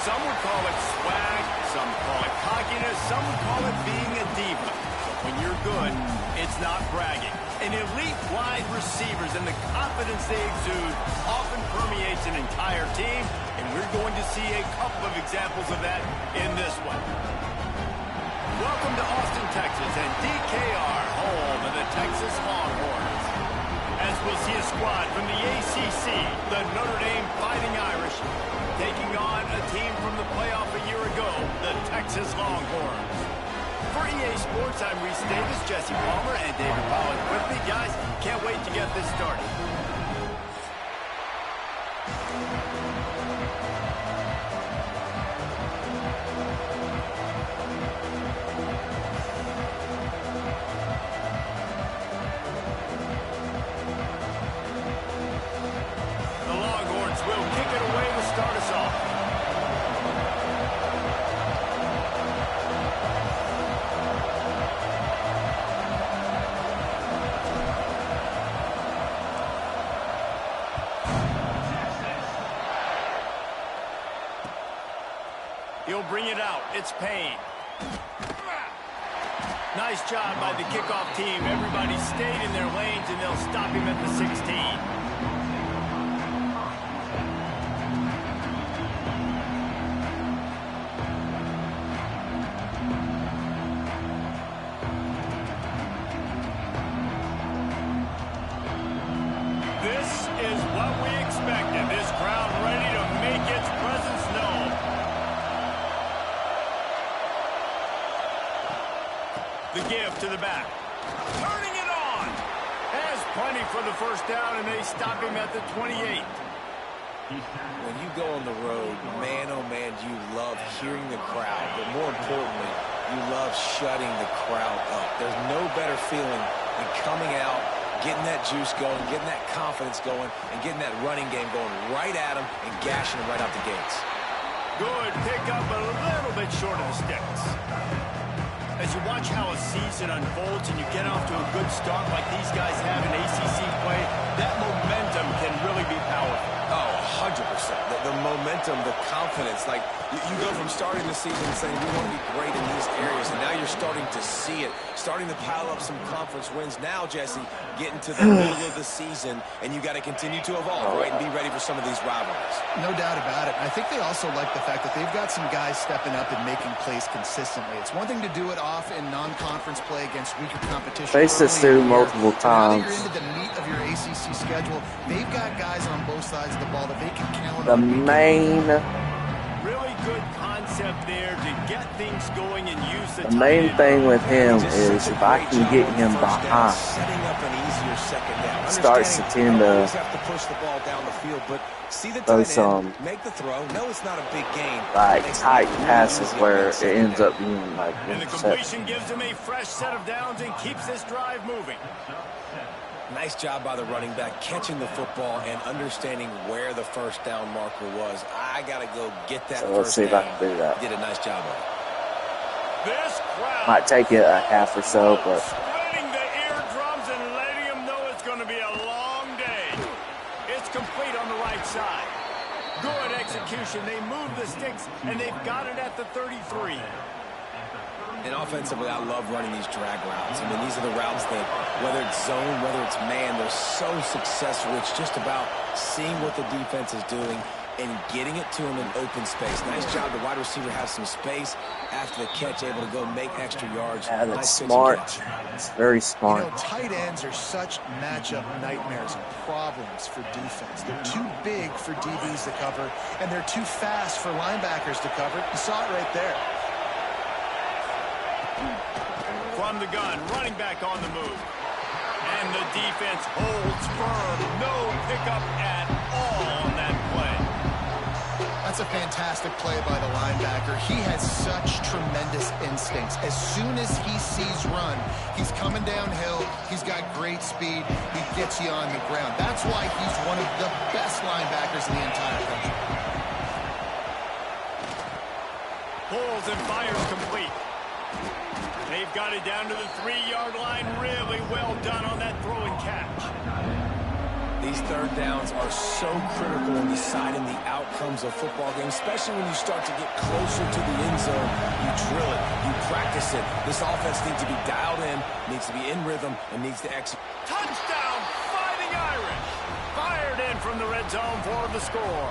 Some would call it swag, some call it cockiness, some would call it being a diva. But when you're good, it's not bragging. And elite wide receivers and the confidence they exude often permeates an entire team, and we're going to see a couple of examples of that in this one. Welcome to Austin, Texas, and DKR, home of the Texas Longhorns. As we'll see a squad from the ACC, the Notre Dame Fighting Irish, taking on a team from the playoff a year ago, the Texas Longhorns. For EA Sports, I'm Reese Davis, Jesse Palmer, and David Collins with me. Guys, can't wait to get this started. The Longhorns will kick it away to start us off. He'll bring it out. It's Payne. Nice job by the kickoff team. Everybody stayed in their lanes, and they'll stop him at the 16. This is what we expected. This crowd ready to make its presence known. The give to the back. Turning it on. Has plenty for the first down, and they stop him at the 28. When you go on the road, man, oh man, you love hearing the crowd. But more importantly, you love shutting the crowd up. There's no better feeling than coming out, getting that juice going, getting that confidence going, and getting that running game going right at them and gashing them right out the gates. Good pickup, a little bit short of the sticks. As you watch how a season unfolds and you get off to a good start like these guys have in ACC play, that momentum can really be powerful. Oh, 100%. The momentum, the confidence. Like, you go from starting the season saying we want to be great in these areas, and now you're starting to see it, starting to pile up some conference wins. Now, Jesse, getting to the middle of the season, and you got to continue to evolve, right, and be ready for some of these rivalries. No doubt about it. I think they also like the fact that they've got some guys stepping up and making plays consistently. It's one thing to do it off in non-conference play against weaker competition. Face this dude multiple times. Now that you're into the meat of your ACC schedule, they've got guys on both sides of the ball that they can count The on. main Really good concept there to get things going and use the main thing with him is if I can get him behind, setting up an easier second down. starts to tend to Have to push the ball down the field, but see the throw tight some end, make the throw. No, it's not a big gain. like tight passes where it ends up being like And the interception. completion gives him a fresh set of downs and keeps this drive moving. Nice job by the running back catching the football and understanding where the first down marker was. I got to go get that So let's first see if I down. can do that. Did a nice job of it. This crowd Might take it a half or so, but splitting the eardrums and letting him know it's going to be a long day. It's complete on the right side. Good execution. They move the sticks, and they've got it at the 33. And offensively, I love running these drag routes. I mean, these are the routes that, whether it's zone, whether it's man, they're so successful. It's just about seeing what the defense is doing and getting it to him in open space. Nice job. The wide receiver has some space after the catch, able to go make extra yards. yeah, that's Nice pitch and smart. catch. It's very You smart. know, tight ends are such matchup nightmares and problems for defense. They're too big for DBs to cover, and they're too fast for linebackers to cover. You saw it right there. From the gun, running back on the move. And the defense holds firm. No pickup at all on that play. That's a fantastic play by the linebacker. He has such tremendous instincts. As soon as he sees run, he's coming downhill. He's got great speed. He gets you on the ground. That's why he's one of the best linebackers in the entire country. Pulls and fires complete. They've got it down to the 3-yard line. Really well done on that throw and catch. These third downs are so critical in deciding the outcomes of football games, especially when you start to get closer to the end zone. You drill it, you practice it. This offense needs to be dialed in, needs to be in rhythm, and needs to execute. Touchdown, Fighting Irish. Fired in from the red zone for the score.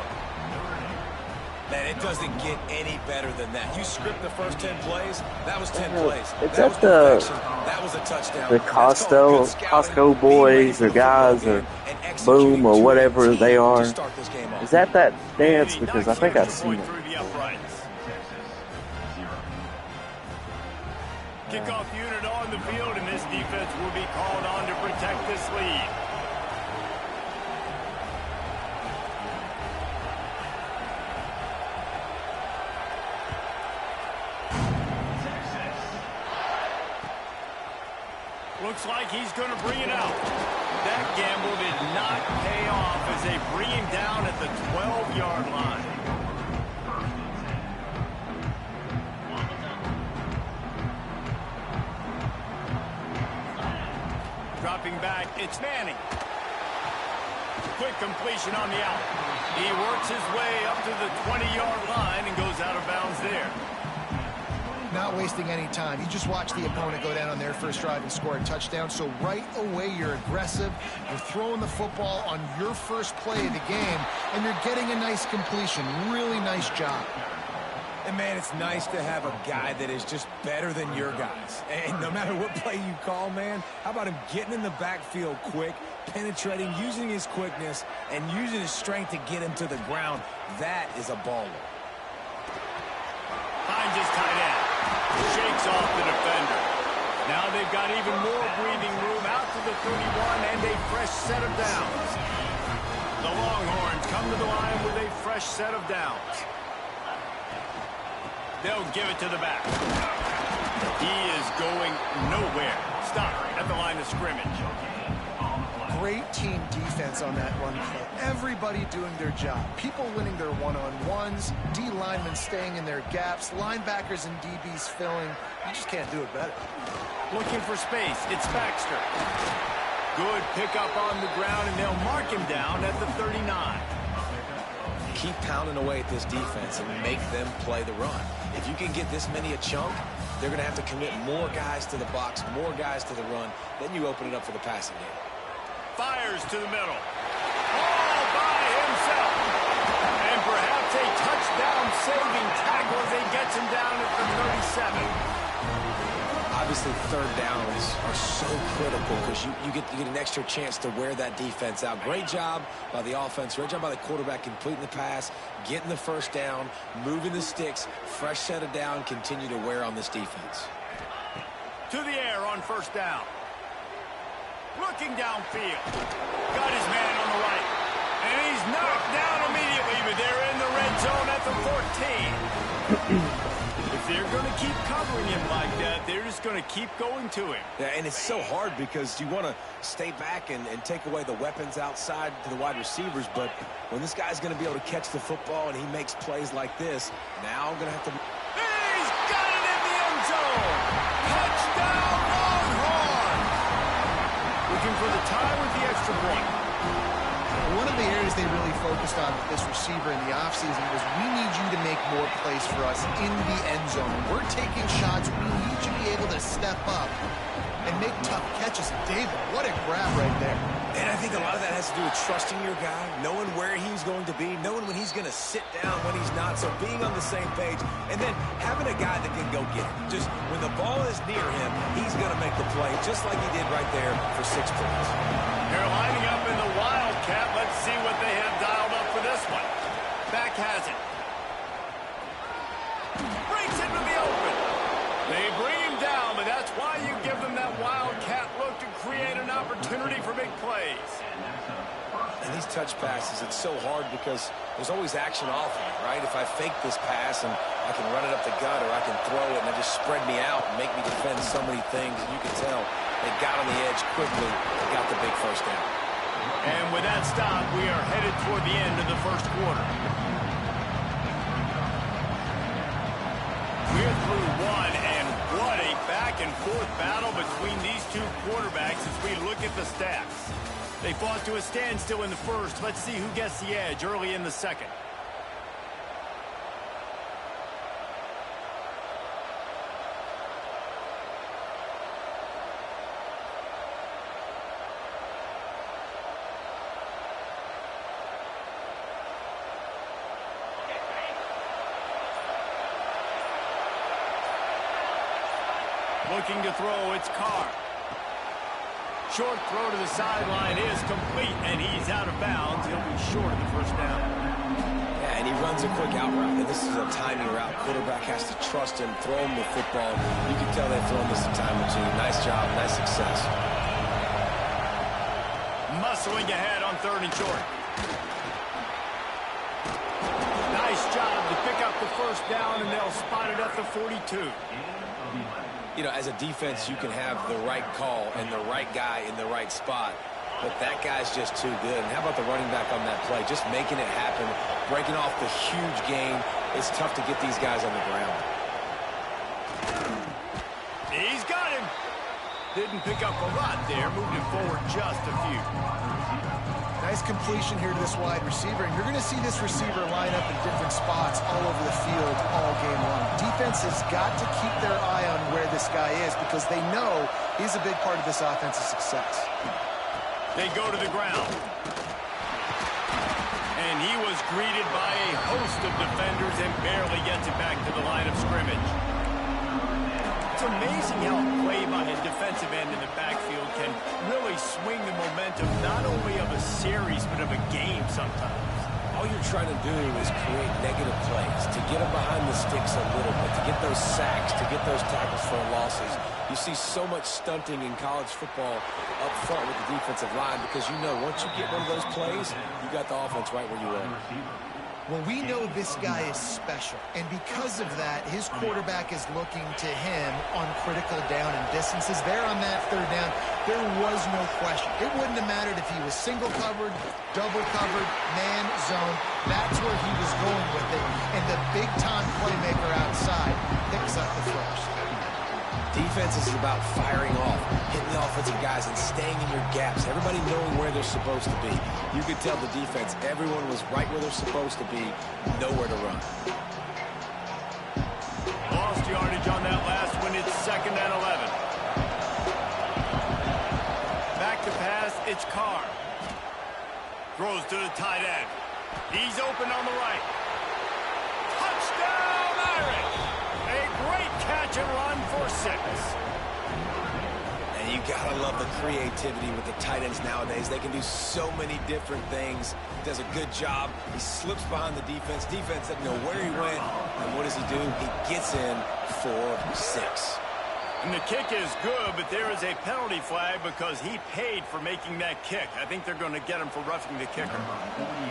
Man, it doesn't get any better than that. You script the first 10 plays, that was 10 plays. It's that was at perfection. That was a touchdown. the Costco boys or guys or Boom or whatever they are. Is that dance? Because I think I've seen it. Kickoff unit on the field, and this defense will be called on to protect this lead. Looks like he's going to bring it out. That gamble did not pay off as they bring him down at the 12-yard line. Dropping back, it's Manning. Quick completion on the out. He works his way up to the 20-yard line and goes out of bounds there. Not wasting any time. You just watch the opponent go down on their first drive and score a touchdown. So right away, you're aggressive. You're throwing the football on your first play of the game, and you're getting a nice completion. Really nice job. And, man, it's nice to have a guy that is just better than your guys. And no matter what play you call, man, how about him getting in the backfield quick, penetrating, using his quickness, and using his strength to get him to the ground? That is a baller. Finds his tight end. Shakes off the defender. Now they've got even more breathing room out to the 31 and a fresh set of downs. The Longhorns come to the line with a fresh set of downs. They'll give it to the back. He is going nowhere. Stop at the line of scrimmage. Great team defense on that run play. Everybody doing their job. People winning their one-on-ones, D linemen staying in their gaps, linebackers and DBs filling. You just can't do it better. Looking for space. It's Baxter. Good pickup on the ground, and they'll mark him down at the 39. Keep pounding away at this defense and make them play the run. If you can get this many a chunk, they're going to have to commit more guys to the box, more guys to the run. Then you open it up for the passing game. Fires to the middle. All by himself. And perhaps a touchdown-saving tackle as he gets him down at the 37. Obviously, third downs are so critical because you get an extra chance to wear that defense out. Great job by the offense. Great job by the quarterback completing the pass, getting the first down, moving the sticks, fresh set of down, continue to wear on this defense. To the air on first down. Looking downfield. Got his man on the right. And he's knocked down immediately, but they're in the red zone at the 14. If they're going to keep covering him like that, they're just going to keep going to him. Yeah, and it's so hard because you want to stay back and take away the weapons outside to the wide receivers, but when this guy's going to be able to catch the football and he makes plays like this, now I'm going to have to... He's got it in the end zone! Touchdown, Longhorn! Looking for the tie with the extra point. One of the areas they really focused on with this receiver in the offseason was we need you to make more plays for us in the end zone. We're taking shots. We need you to be able to step up and make tough catches. David, what a grab right there. And I think a lot of that has to do with trusting your guy, knowing where he's going to be, knowing when he's going to sit down, when he's not, so being on the same page, and then having a guy that can go get it. Just when the ball is near him, he's going to make the play, just like he did right there for 6 points. They're lining up in the Wildcat. Let's see what they have dialed up for this one. Back has it. Breaks into the open. They bring him down, but that's why you give them that Wildcat look to create an opportunity for big plays. And these touch passes, it's so hard because there's always action off of it, right? If I fake this pass and I can run it up the gut or I can throw it and it just spread me out and make me defend so many things, and you can tell they got on the edge quickly and got the big first down. And with that stop, we are headed toward the end of the first quarter. We're through one, and what a back-and-forth battle between these two quarterbacks as we look at the stats. They fought to a standstill in the first. Let's see who gets the edge early in the second. Looking to throw, it's Carr. Short throw to the sideline is complete, and he's out of bounds. He'll be short of the first down. Yeah, and he runs a quick out route, and this is a timing route. Quarterback has to trust him, throw him the football. You can tell they've thrown this a time or two. Nice job, nice success. Muscling ahead on 3rd and short. Nice job to pick up the first down, and they'll spot it at the 42. You know, as a defense, you can have the right call and the right guy in the right spot, but that guy's just too good. And how about the running back on that play? Just making it happen, breaking off the huge gain. It's tough to get these guys on the ground. He's got him. Didn't pick up a lot there, moved it forward just a few. Nice completion here to this wide receiver, and you're going to see this receiver line up in different spots all over the field all game long. Defense has got to keep their eye on where this guy is because they know he's a big part of this offense's success. They go to the ground. And he was greeted by a host of defenders and barely gets it back to the line of scrimmage. It's amazing how a play by a defensive end in the backfield can really swing the momentum not only of a series but of a game sometimes. All you're trying to do is create negative plays, to get them behind the sticks a little bit, to get those sacks, to get those tackles for losses. You see so much stunting in college football up front with the defensive line because you know once you get one of those plays, you got the offense right where you are. Well, we know this guy is special, and because of that, his quarterback is looking to him on critical down and distances. There on that 3rd down, there was no question. It wouldn't have mattered if he was single covered, double covered, man zone. That's where he was going with it, and the big-time playmaker outside picks up the first. Defense is about firing off, hitting the offensive guys, and staying in your gaps. Everybody knowing where they're supposed to be. You could tell the defense, everyone was right where they're supposed to be, nowhere to run. Lost yardage on that last one. It's 2nd and 11. Back to pass, it's Carr. Throws to the tight end. He's open on the right. Touchdown, Irish! A great catch and run for 6. And you gotta love the creativity with the tight ends nowadays. They can do so many different things. He does a good job. He slips behind the defense. Defense doesn't know where he went. And what does he do? He gets in for 6. And the kick is good, but there is a penalty flag because he paid for making that kick. I think they're going to get him for roughing the kicker.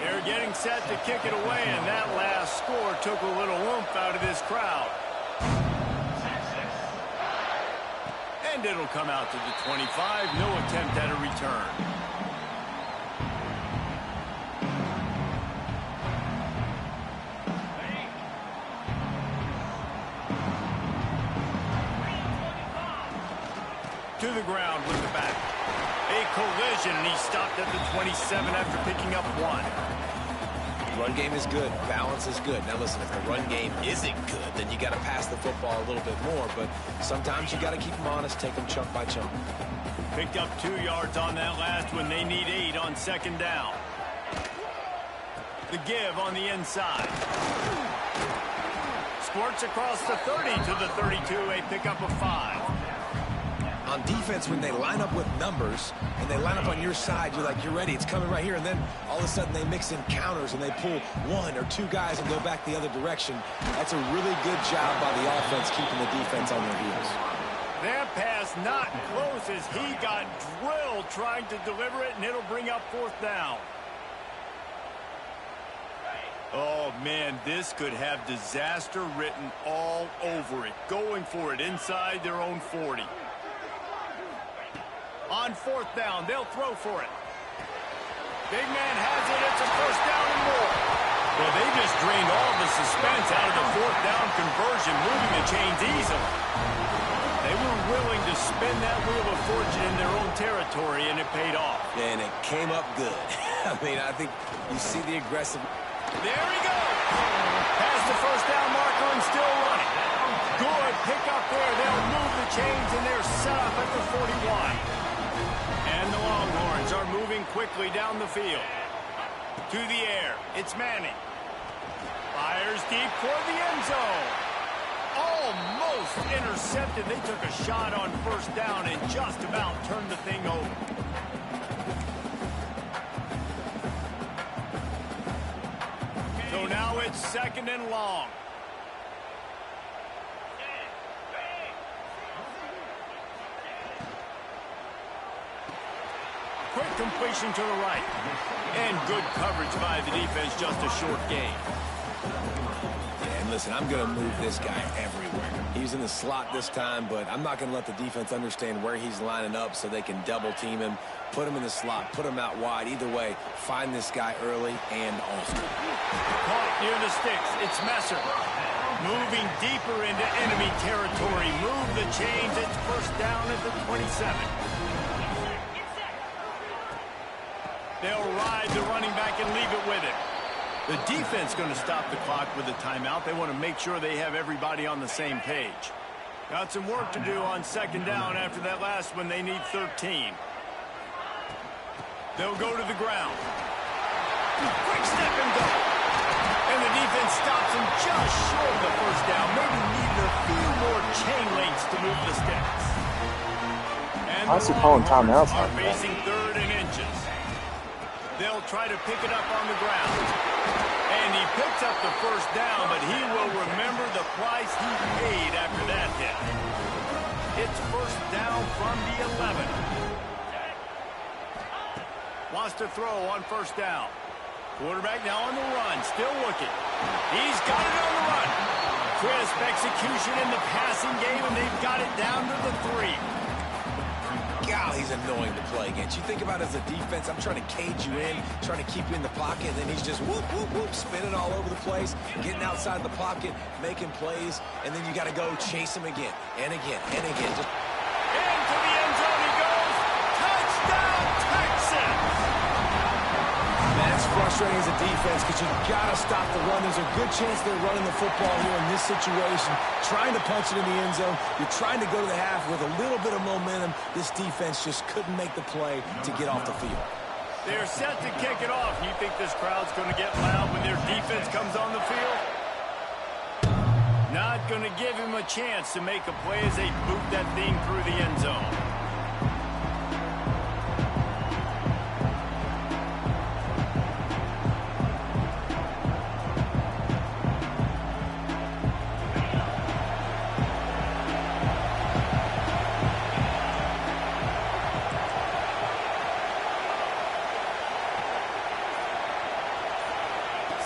They're getting set to kick it away, and that last score took a little oomph out of this crowd. And it'll come out to the 25. No attempt at a return. To the ground with the back. A collision, and he stopped at the 27 after picking up 1. Run game is good. Balance is good. Now listen, if the run game isn't good, then you got to pass the football a little bit more. But sometimes you got to keep them honest, take them chunk by chunk. Picked up 2 yards on that last one. They need 8 on 2nd down. The give on the inside. Squirts across the 30 to the 32. A pickup of 5. On defense, when they line up with numbers and they line up on your side, you're like, you're ready, it's coming right here. And then all of a sudden they mix in counters and they pull 1 or 2 guys and go back the other direction. That's a really good job by the offense keeping the defense on their heels. That pass not close as he got drilled trying to deliver it, and it'll bring up 4th down. Oh, man, this could have disaster written all over it. Going for it inside their own 40. On 4th down, they'll throw for it. Big man has it. It's a 1st down and more. Well, they just drained all the suspense out of the fourth down conversion, moving the chains easily. They were willing to spin that wheel of fortune in their own territory, and it paid off. And it came up good. I mean, I think you see the aggressive... There he goes. Past the first down marker and still running. Good pick up there. They'll move the chains, and they're set up at the 41. And the Longhorns are moving quickly down the field. To the air. It's Manning. Fires deep for the end zone. Almost intercepted. They took a shot on first down and just about turned the thing over. So now it's second and long. Quick completion to the right. And good coverage by the defense, just a short gain. Yeah, and listen, I'm going to move this guy everywhere. He's in the slot this time, but I'm not going to let the defense understand where he's lining up so they can double team him, put him in the slot, put him out wide. Either way, find this guy early and often. Caught near the sticks. It's Messer. Moving deeper into enemy territory. Move the chains. It's first down at the 27. They'll ride the running back and leave it with him. The defense going to stop the clock with a timeout. They want to make sure they have everybody on the same page. Got some work to do on second down after that last one. They need 13. They'll go to the ground. Quick step and go. And the defense stops him just short of the first down. Maybe needed a few more chain links to move the sticks. And I was calling timeouts are like that. facing third and inches. They'll try to pick it up on the ground. And he picks up the first down, but he will remember the price he paid after that hit. It's first down from the 11. Wants to throw on first down. Quarterback now on the run, still looking. He's got it on the run. Crisp execution in the passing game, and they've got it down to the 3. God, he's annoying to play against. You think about it as a defense, I'm trying to cage you in, trying to keep you in the pocket, and then he's just whoop, whoop, whoop, spinning all over the place, getting outside the pocket, making plays, and then you got to go chase him again, and again, and again. Just... Into the end zone he goes. Touchdown, Texans! That's frustrating as a defense because you've got to stop the run. There's a good chance they're running the football here in this situation, trying to punch it in the end zone. You're trying to go to the half with a little bit of momentum. This defense just couldn't make the play to get off the field. They're set to kick it off. You think this crowd's going to get loud when their defense comes on the field? Not going to give him a chance to make a play as they boot that thing through the end zone.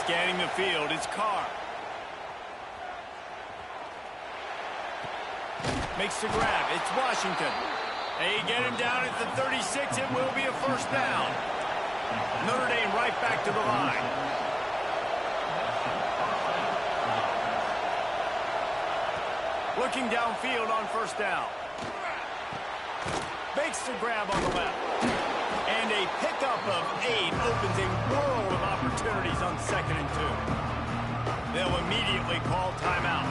Scanning the field, it's Carr. Makes the grab, it's Washington. They get him down at the 36, it will be a first down. Notre Dame right back to the line. Looking downfield on first down. Makes the grab on the left. And a pickup of 8 opens a world of opportunities on 2nd and 2. They'll immediately call timeout.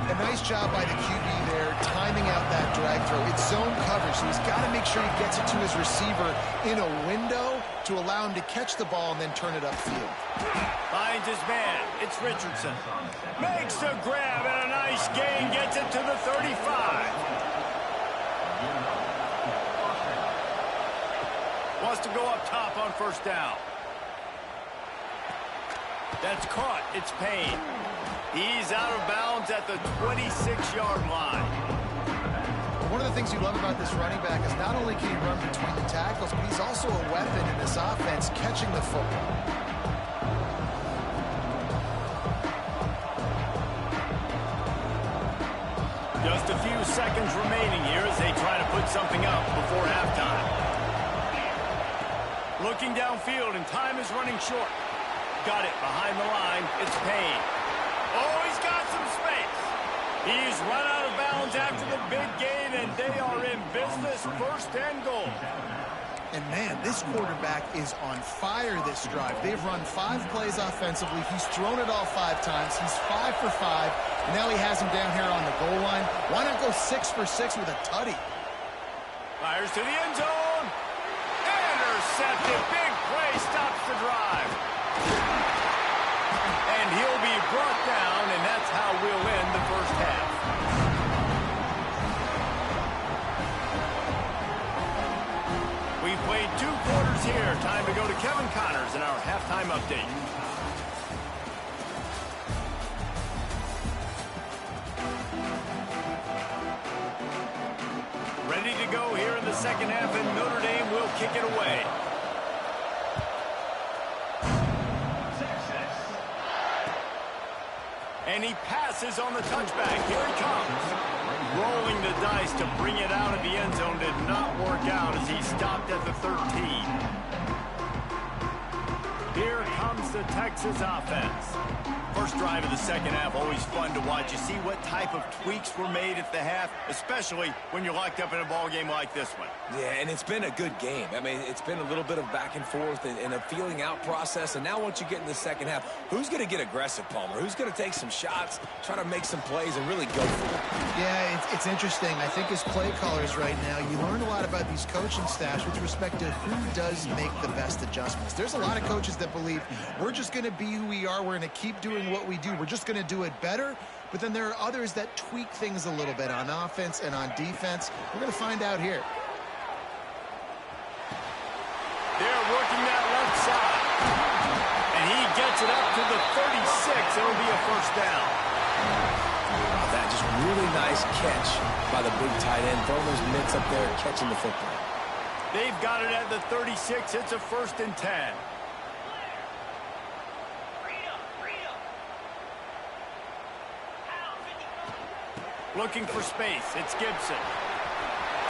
A nice job by the QB there, timing out that drag throw. It's zone coverage, so he's got to make sure he gets it to his receiver in a window to allow him to catch the ball and then turn it upfield. Finds his man. It's Richardson. Makes the grab and a nice gain. Gets it to the 35. Wants to go up top on first down. That's caught. It's Payne. He's out of bounds at the 26-yard line. One of the things you love about this running back is not only can he run between the tackles, but he's also a weapon in this offense catching the football. Just a few seconds remaining here as they try to put something up before halftime. Looking downfield, and time is running short. got it behind the line. It's Payne. Oh, he's got some space. He's run out of bounds after the big gain, and they are in business, 1st and goal. And, man, this quarterback is on fire this drive. They've run 5 plays offensively. He's thrown it all 5 times. He's 5 for 5. And now he has him down here on the goal line. Why not go 6 for 6 with a tutty? Fires to the end zone. Intercepted. Big play stops the drive. And he'll be brought down, and that's how we'll end the first half. We've played 2 quarters here. Time to go to Kevin Connors in our halftime update. Ready to go here in the second half, and Notre Dame will kick it away. And he passes on the touchback. Here he comes. Rolling the dice to bring it out of the end zone did not work out as he stopped at the 13. Here comes the Texas offense. First drive of the second half, always fun to watch. You see what type of tweaks were made at the half, especially when you're locked up in a ball game like this one. Yeah, and it's been a good game. I mean, it's been a little bit of back and forth and a feeling out process. And now once you get in the second half, who's going to get aggressive, Palmer? Who's going to take some shots, try to make some plays, and really go for it? Yeah, it's interesting. I think as play callers right now, you learn a lot about these coaching staffs with respect to who does make the best adjustments. There's a lot of coaches that believe we're just going to be who we are. We're going to keep doing what we do. We're just going to do it better. But then there are others that tweak things a little bit on offense and on defense. We're going to find out here. They're working that left side. And he gets it up to the 36. It'll be a first down. That just really nice catch by the big tight end. Throwing those mitts up there and catching the football. They've got it at the 36. It's a 1st and 10. Looking for space. It's Gibson.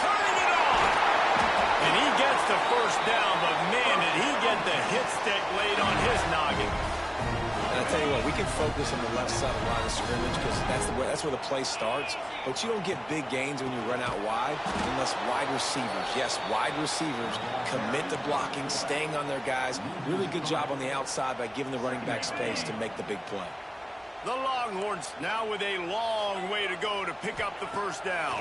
Turning it on. And he gets the first down, but man, did he get the hit stick laid on his noggin. And I tell you what, we can focus on the left side of the line of scrimmage because that's where the play starts. But you don't get big gains when you run out wide unless wide receivers, yes, wide receivers commit to blocking, staying on their guys. Really good job on the outside by giving the running back space to make the big play. The Longhorns now with a long way to go to pick up the first down.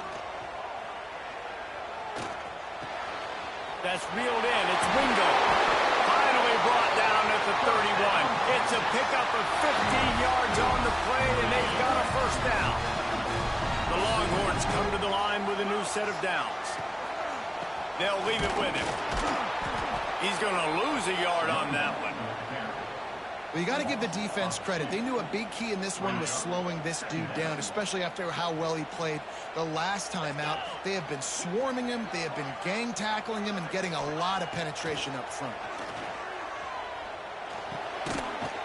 That's reeled in. It's Wingo. Finally brought down at the 31. It's a pickup of 15 yards on the play, and they've got a first down. The Longhorns come to the line with a new set of downs. They'll leave it with him. He's going to lose a yard on that one. Well, you got to give the defense credit. They knew a big key in this one was slowing this dude down, especially after how well he played the last time out. They have been swarming him. They have been gang tackling him and getting a lot of penetration up front.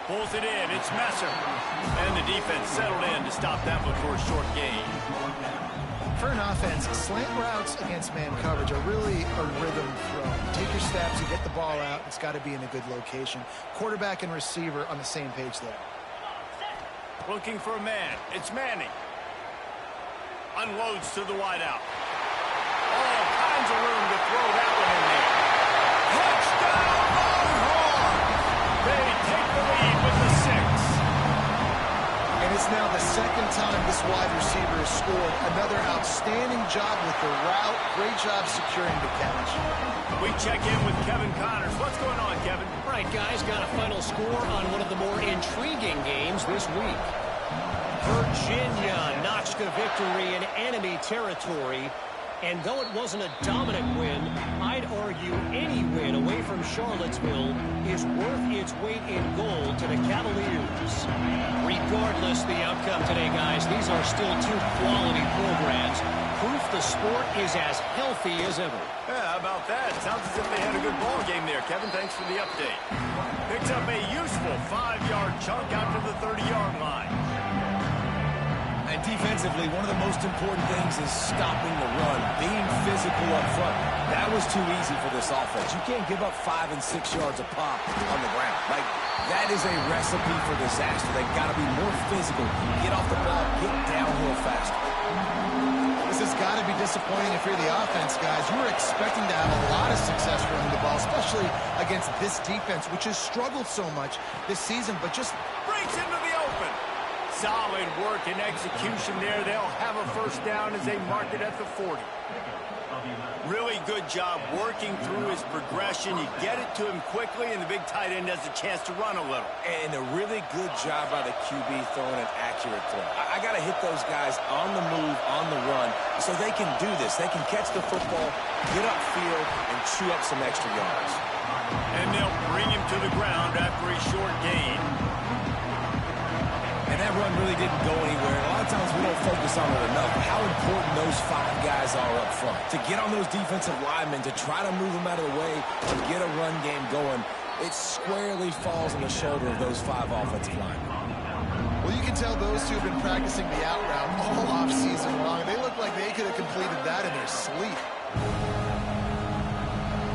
Pulls it in. It's Messer. And the defense settled in to stop that one for a short gain. For an offense, slant routes against man coverage are really a rhythm throw. Take your steps, you get the ball out. It's got to be in a good location. Quarterback and receiver on the same page there. Looking for a man. It's Manning. Unloads to the wideout. All kinds of room to throw that one in there. Touchdown, Longhorns! They take the lead with the 6. And it's now the second time this wide receiver has scored. Another outstanding job with the route. Great job securing the catch. We check in with Kevin Connors. What's going on, Kevin? Right, guys, got a final score on one of the more intriguing games this week. Virginia notched a victory in enemy territory. And though it wasn't a dominant win, I'd argue any win away from Charlottesville is worth its weight in gold to the Cavaliers. Regardless the outcome today, guys, these are still 2 quality programs. Proof the sport is as healthy as ever. Yeah, how about that? Sounds as if they had a good ball game there. Kevin, thanks for the update. Picks up a useful 5-yard chunk out to the 30-yard line. And defense Defensively, one of the most important things is stopping the run, being physical up front. That was too easy for this offense. You can't give up 5 and 6 yards a pop on the ground. Like, that is a recipe for disaster. They've got to be more physical, get off the ball, get downhill faster. This has got to be disappointing if you're the offense, guys. You were expecting to have a lot of success running the ball, especially against this defense, which has struggled so much this season, but just breaks into the open. Solid work and execution there. They'll have a first down as they mark it at the 40. Really good job working through his progression. You get it to him quickly, and the big tight end has a chance to run a little. And a really good job by the QB throwing an accurate throw. I got to hit those guys on the move, on the run, so they can do this. They can catch the football, get upfield, and chew up some extra yards. And they'll bring him to the ground after a short gain. And that run really didn't go anywhere. A lot of times we don't focus on it enough. How important those 5 guys are up front. To get on those defensive linemen, to try to move them out of the way and get a run game going, it squarely falls on the shoulder of those 5 offensive linemen. Well, you can tell those two have been practicing the out route all off-season long. They look like they could have completed that in their sleep.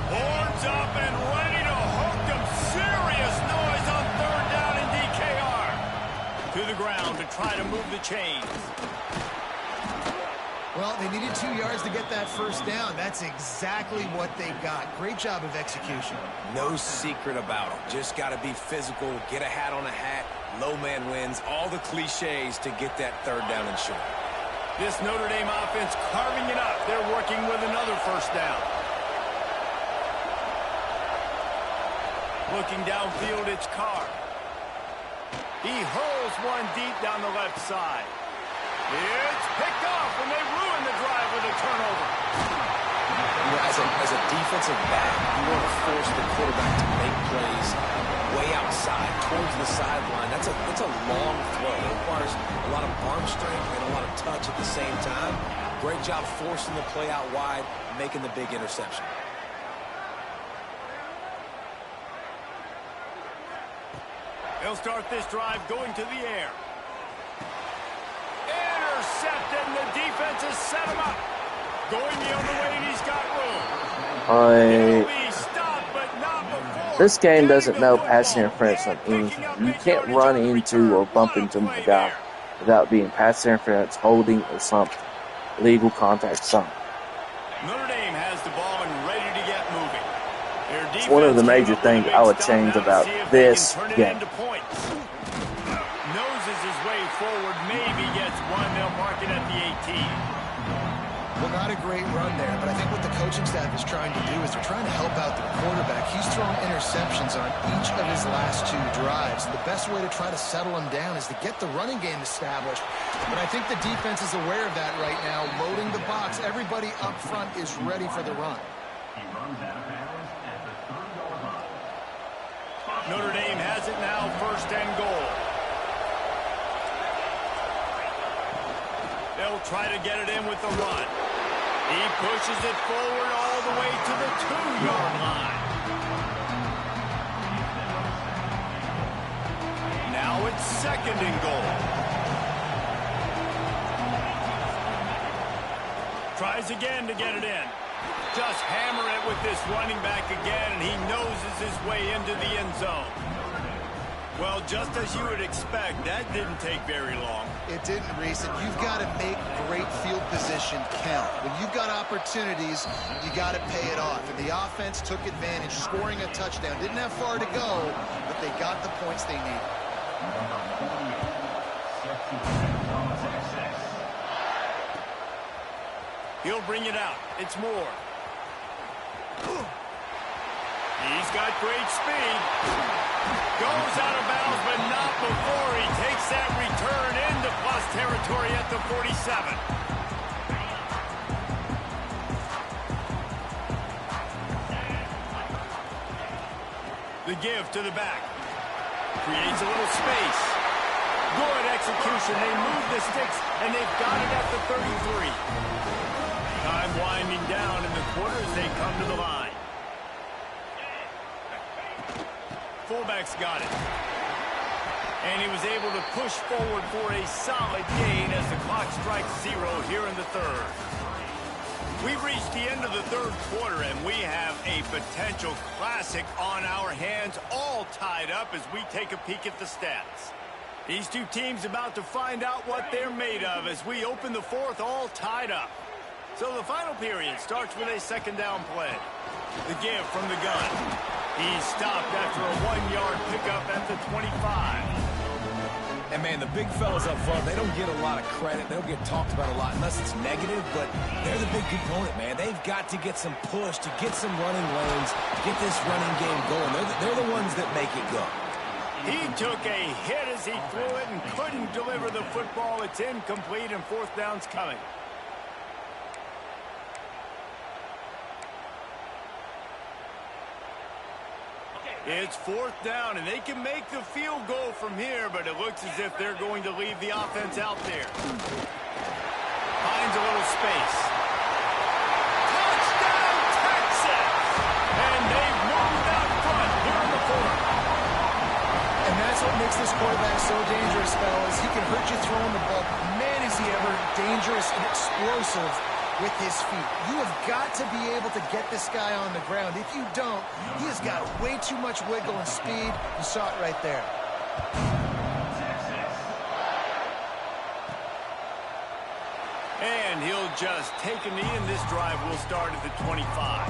Horns up and ready to hook them. Serious noise on third down in DKR. To the ground to try to move the chains. Well, they needed 2 yards to get that first down. That's exactly what they got. Great job of execution. No secret about it. Just got to be physical, get a hat on a hat, low man wins, all the cliches to get that third down and short. This Notre Dame offense carving it up. They're working with another first down. Looking downfield, it's Carr. He hurls one deep down the left side. It's picked off, and they ruin the drive with a turnover. You know, as a defensive back, you want to force the quarterback to make plays way outside, towards the sideline. That's a long throw. It requires a lot of arm strength and a lot of touch at the same time. Great job forcing the play out wide, making the big interception. They'll start this drive going to the air. Intercepted, and the defense has set him up. Going the other way, and he's got room. He'll be stopped, but not before. This game doesn't know pass interference on anything. You can't run into or bump into the guy without being pass interference, holding, or something. Legal contact, something. Notre Dame has the ball and ready to get moving. It's one of the major things I would change about this game. Noses his way forward, maybe gets one. They'll mark it at the 18. Well, not a great run there, but I think what the coaching staff is trying to do is they're trying to help out their quarterback. He's thrown interceptions on each of his last 2 drives. The best way to try to settle him down is to get the running game established. But I think the defense is aware of that right now, loading the box. Everybody up front is ready for the run. Notre Dame has it now, first and goal. They'll try to get it in with the run. He pushes it forward all the way to the 2-yard line. Now it's second and goal. Tries again to get it in. Just hammer it with this running back again, and he noses his way into the end zone. Well, just as you would expect, that didn't take very long. It didn't, Reese, and you've got to make great field position count. When you've got opportunities, you got to pay it off. And the offense took advantage, scoring a touchdown. Didn't have far to go, but they got the points they needed. He'll bring it out. It's Moore. He's got great speed. Goes out of bounds, but not before he takes that return into plus territory at the 47. The give to the back. Creates a little space. Good execution. They move the sticks, and they've got it at the 33. Time winding down in the quarter as they come to the line. Fullback's got it. And he was able to push forward for a solid gain as the clock strikes 0 here in the third. We've reached the end of the third quarter, and we have a potential classic on our hands, all tied up as we take a peek at the stats. These two teams about to find out what they're made of as we open the fourth, all tied up. So the final period starts with a second down play. The give from the gun. He's stopped after a 1-yard pickup at the 25. And, man, the big fellas up front, they don't get a lot of credit. They don't get talked about a lot unless it's negative, but they're the big component, man. They've got to get some push, to get some running lanes, get this running game going. They're the ones that make it go. He took a hit as he threw it and couldn't deliver the football. It's incomplete, and fourth down's coming. It's fourth down, and they can make the field goal from here, but it looks as if they're going to leave the offense out there. Finds a little space. Touchdown, Texas! And they've moved out front here in the fourth. And that's what makes this quarterback so dangerous, fellas. He can hurt you throwing the ball. Man, is he ever dangerous and explosive with his feet. You have got to be able to get this guy on the ground. If you don't, he has got way too much wiggle and speed. You saw it right there. And he'll just take a knee, and this drive will start at the 25.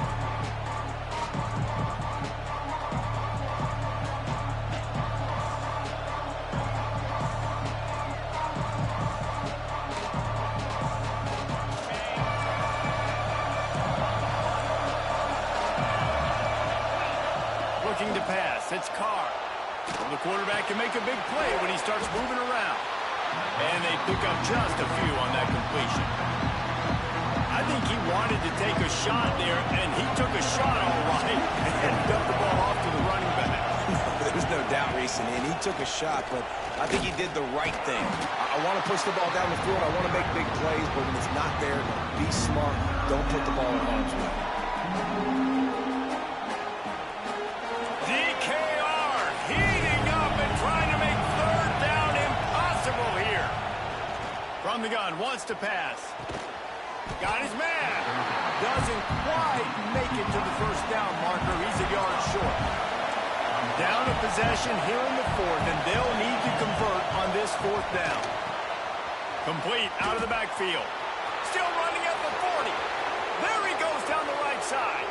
To pass. It's Carr. The quarterback can make a big play when he starts moving around. And they pick up just a few on that completion. I think he wanted to take a shot there, and he took a shot all right and dumped the ball off to the running back. There's no doubt, Reese, and he took a shot, but I think he did the right thing. I want to push the ball down the field. I want to make big plays, but when it's not there, be smart. Don't put the ball in harm's way. From the gun, wants to pass. Got his man. Doesn't quite make it to the first down marker. He's a yard short. Down a possession here in the fourth, and they'll need to convert on this fourth down. Complete out of the backfield. Still running at the 40. There he goes down the right side.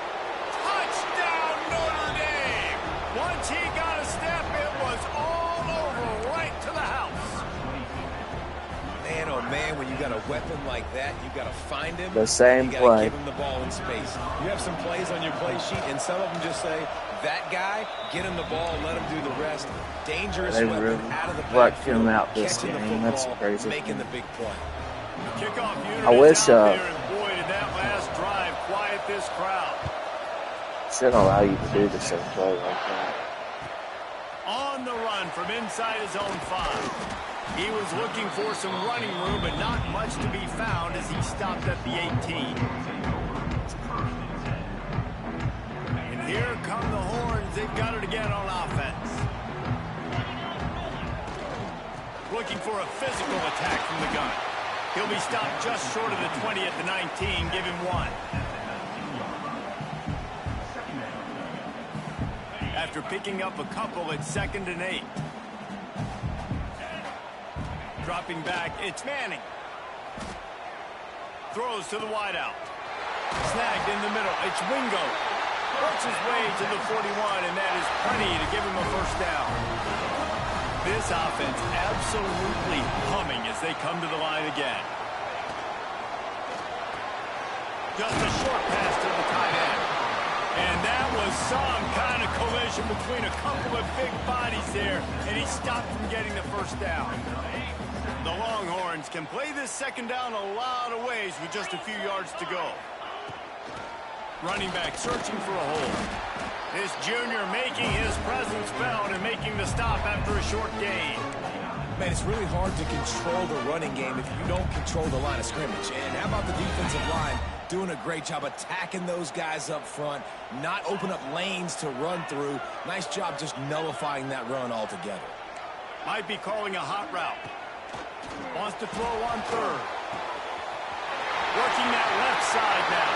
Touchdown, Notre Dame. Once he got a step, it was all over right to the house. Man, oh man, when you got a weapon like that, you got to find him. The same play. You got to give him the ball in space. You have some plays on your play sheet, and some of them just say, that guy, get him the ball, let him do the rest. Dangerous they weapon really out of the backfield, him out this catching game. the football, that's crazy. making the big play. The kickoff unit I wish, is out there, and boy, did that last drive quiet this crowd. Shouldn't allow you to do the same play like that. On the run from inside his own 5. He was looking for some running room, but not much to be found as he stopped at the 18. And here come the horns. They've got it again on offense. Looking for a physical attack from the gun. He'll be stopped just short of the 20 at the 19. Give him 1. After picking up a couple, it's 2nd and 8. Dropping back, it's Manning. Throws to the wideout. Snagged in the middle, it's Wingo. Works his way to the 41, and that is plenty to give him a first down. This offense absolutely humming as they come to the line again. Just a short pass to the tight end. And that was some kind of collision between a couple of big bodies there, and he stopped from getting the first down. The Longhorns can play this second down a lot of ways with just a few yards to go. Running back searching for a hole. This junior making his presence felt and making the stop after a short gain. Man, it's really hard to control the running game if you don't control the line of scrimmage. And how about the defensive line doing a great job attacking those guys up front, not open up lanes to run through. Nice job just nullifying that run altogether. Might be calling a hot route. Wants to throw on third. Working that left side now.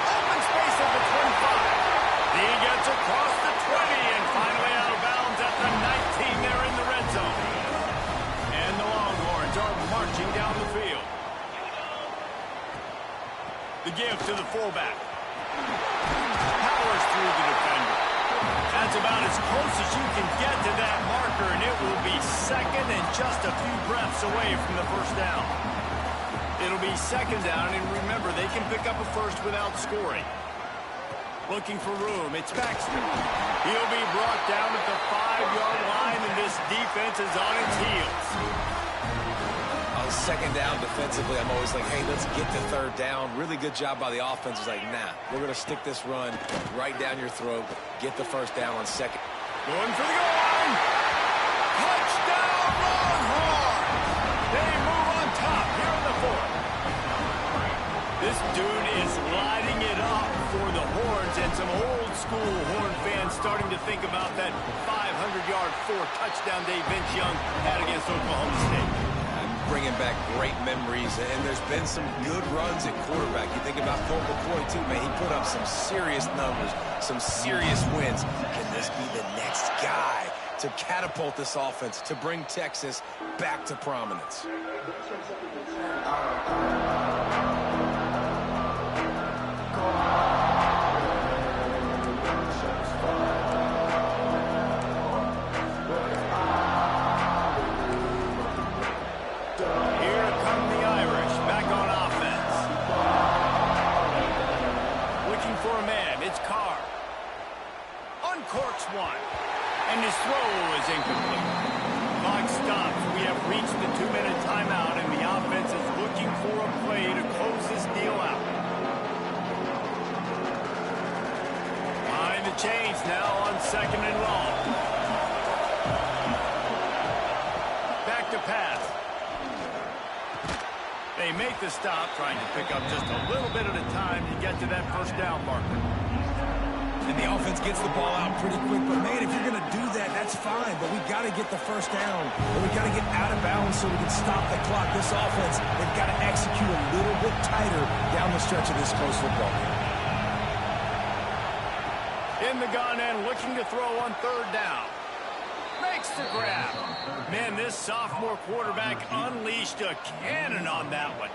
Open space at the 25. He gets across the 20 and finally out of bounds at the 19 there in the red zone. And the Longhorns are marching down the field. The give to the fullback. Powers through the defender. That's about as close as you can get to that marker, and it will be second and just a few breaths away from the first down. It'll be second down, and remember, they can pick up a first without scoring. Looking for room, it's Baxter. He'll be brought down at the 5-yard line, and this defense is on its heels. On second down defensively, I'm always like, hey, let's get to third down. Really good job by the offense. It's like, nah, we're going to stick this run right down your throat, get the first down on second. Going for the goal line. Touchdown, Longhorns! They move on top here in the fourth. This dude is lighting it up for the Horns, and some old-school Horn fans starting to think about that 500-yard, 4-touchdown day Vince Young had against Oklahoma State. Bringing back great memories, and there's been some good runs at quarterback. You think about Colt McCoy, too, man. He put up some serious numbers, some serious wins. Can this be the next guy to catapult this offense, to bring Texas back to prominence? And his throw is incomplete. Clock stops. We have reached the 2-minute timeout, and the offense is looking for a play to close this deal out. Find the change now on second and long. Back to pass. They make the stop, trying to pick up just a little bit at a time to get to that first down marker. And the offense gets the ball out pretty quick. But, man, if you're going to do that, that's fine. But we got to get the first down. And we got to get out of bounds so we can stop the clock. This offense, they've got to execute a little bit tighter down the stretch of this close football game. In the gun and looking to throw on third down. Makes the grab. Man, this sophomore quarterback unleashed a cannon on that one.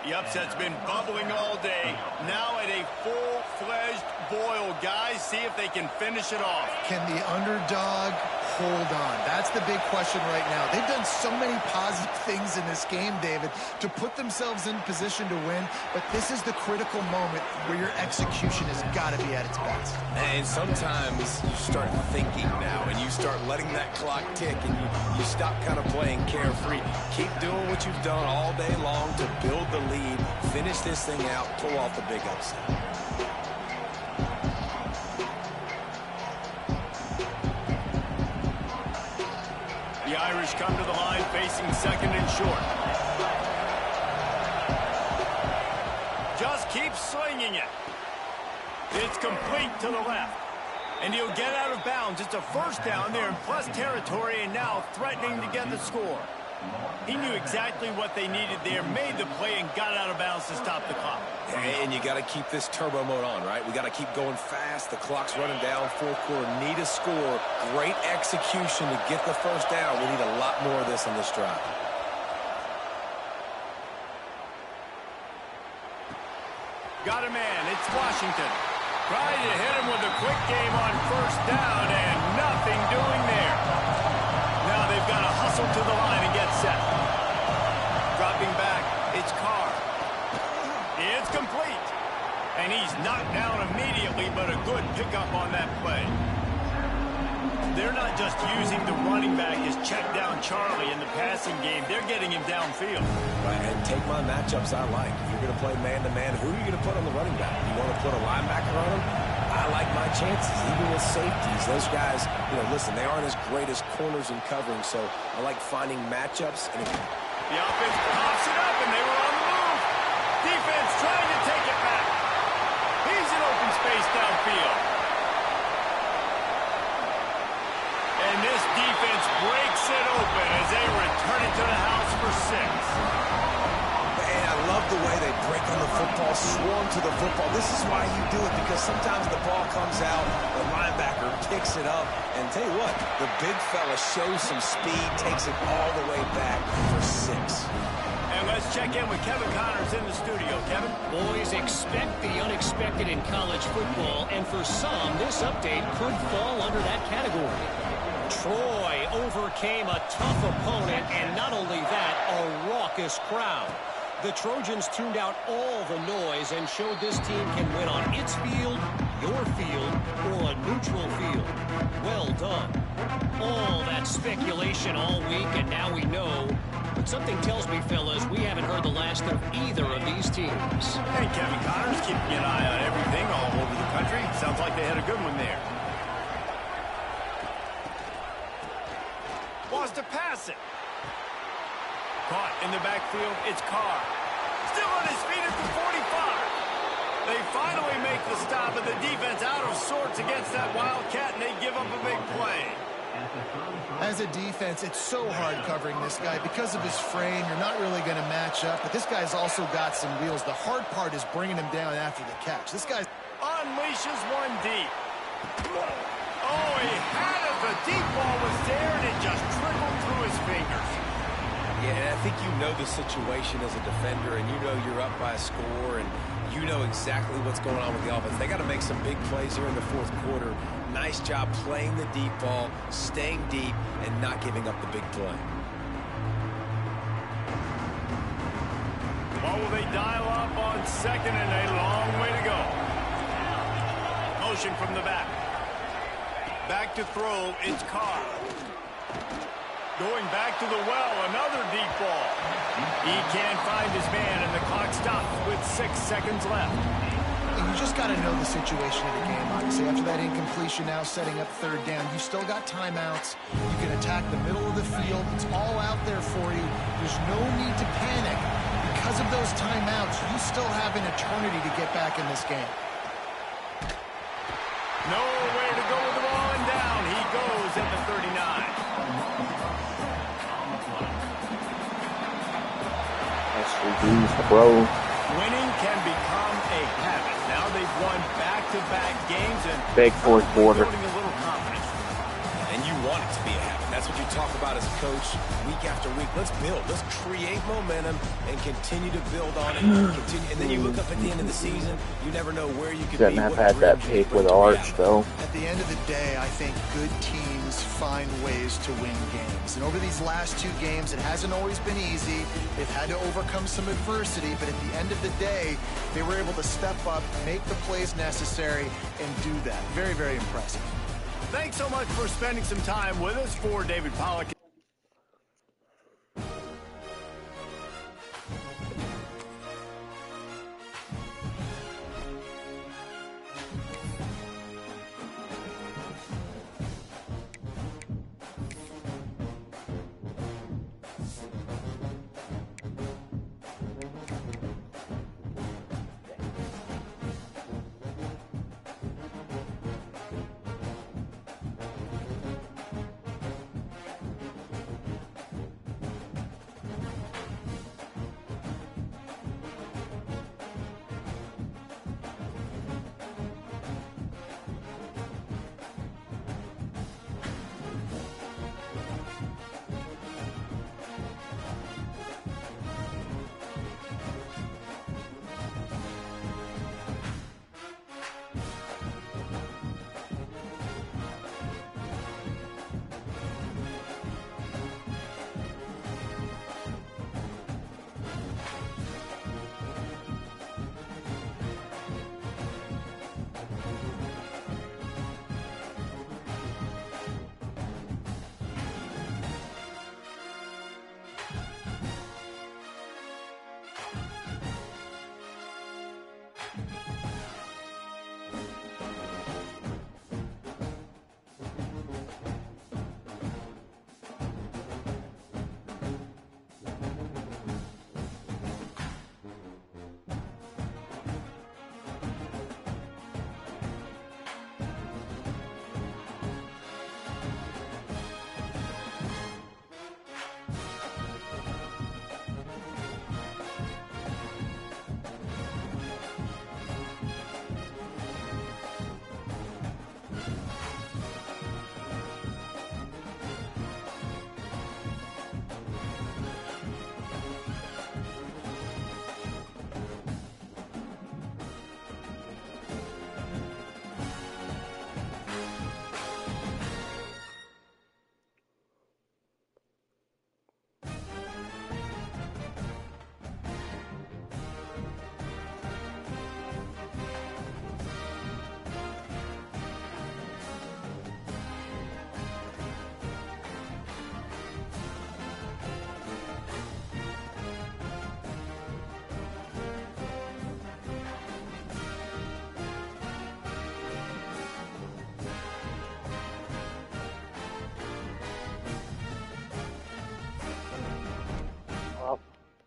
The upset's been bubbling all day. Now at a full-fledged boil. Guys, see if they can finish it off. Can the underdog hold on? That's the big question right now. They've done so many positive things in this game, David, to put themselves in position to win. But this is the critical moment where your execution has got to be at its best. And sometimes you start thinking now, and you start letting that clock tick, and you stop kind of playing carefree. Keep doing what you've done all day long to build the lead, finish this thing out, pull off the big upset. The Irish come to the line facing second and short. Just keep slinging it. It's complete to the left. And he'll get out of bounds. It's a first down there in plus territory, and now threatening to get the score. He knew exactly what they needed there, made the play, and got out of bounds to stop the clock. And you got to keep this turbo mode on, right? We got to keep going fast. The clock's running down. Fourth quarter, need a score. Great execution to get the first down. We need a lot more of this on this drive. Got a man. It's Washington. Trying to hit him with a quick game on first down, and nothing doing there. Now they've got to hustle to the line and get set. Dropping back, it's Carr. It's complete. And he's knocked down immediately, but a good pickup on that play. They're not just using the running back as check down Charlie in the passing game. They're getting him downfield. Right, and take my matchups I like. If you're going to play man-to-man, who are you going to put on the running back? You want to put a linebacker on him? I like my chances, even with safeties. Those guys, listen, they aren't as great as corners and covering, so I like finding matchups. And the offense pops it up, and they were on the move. Defense trying to take it back. He's in open space downfield. And this defense breaks it open as they return it to the house for 6. And I love the way they break on the football, swarm to the football. This is why you do it, because sometimes the ball comes out, the linebacker picks it up, and tell you what, the big fella shows some speed, takes it all the way back for 6. And let's check in with Kevin Connors in the studio. Kevin? Boys, expect the unexpected in college football, and for some, this update could fall under that category. Troy overcame a tough opponent, and not only that, a raucous crowd. The Trojans tuned out all the noise and showed this team can win on its field, your field, or a neutral field. Well done. All that speculation all week, and now we know. But something tells me, fellas, we haven't heard the last of either of these teams. Hey, Kevin Connors, keeping an eye on everything all over the country. Sounds like they had a good one there. Wants to pass it. Caught in the backfield, it's Carr. Still on his feet at the 45. They finally make the stop, and the defense out of sorts against that Wildcat, and they give up a big play. As a defense, it's so hard covering this guy. Because of his frame, you're not really going to match up, but this guy's also got some wheels. The hard part is bringing him down after the catch. This guy unleashes one deep. Oh, he had it. The deep ball was there, and it just trickled through his fingers. Yeah, and I think you know the situation as a defender, and you know you're up by a score, and you know exactly what's going on with the offense. They got to make some big plays here in the fourth quarter. Nice job playing the deep ball, staying deep, and not giving up the big play. What will they dial up on second, and a long way to go. Motion from the back. Back to throw, it's Carr. Going back to the well, another deep ball. He can't find his man, and the clock stops with 6 seconds left. And you just got to know the situation of the game, obviously. After that incompletion, now setting up third down, you still got timeouts. You can attack the middle of the field. It's all out there for you. There's no need to panic. Because of those timeouts, you still have an eternity to get back in this game. Nowhere to go with the ball, and down he goes at the 39. Winning can become a habit. Now they've won back-to-back games, and big fourth quarter. Building a little confidence. And you want it to be a habit. That's what you talk about as a coach week after week. Let's build. Let's create momentum and continue to build on it. And then you look up at the end of the season, you never know where you could Shouldn't be. have had that pick with Arch, though. At the end of the day, I think good teams find ways to win games. And over these last 2 games, it hasn't always been easy. They've had to overcome some adversity, but at the end of the day, they were able to step up, make the plays necessary, and do that. Very, very impressive. Thanks so much for spending some time with us. For David Pollack.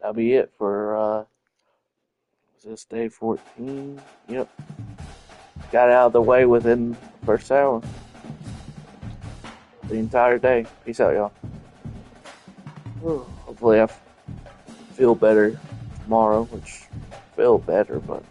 that'll be it for, was this day 14? Yep. Got out of the way within the first hour. The entire day. Peace out, y'all. Hopefully I feel better tomorrow, which I feel better, but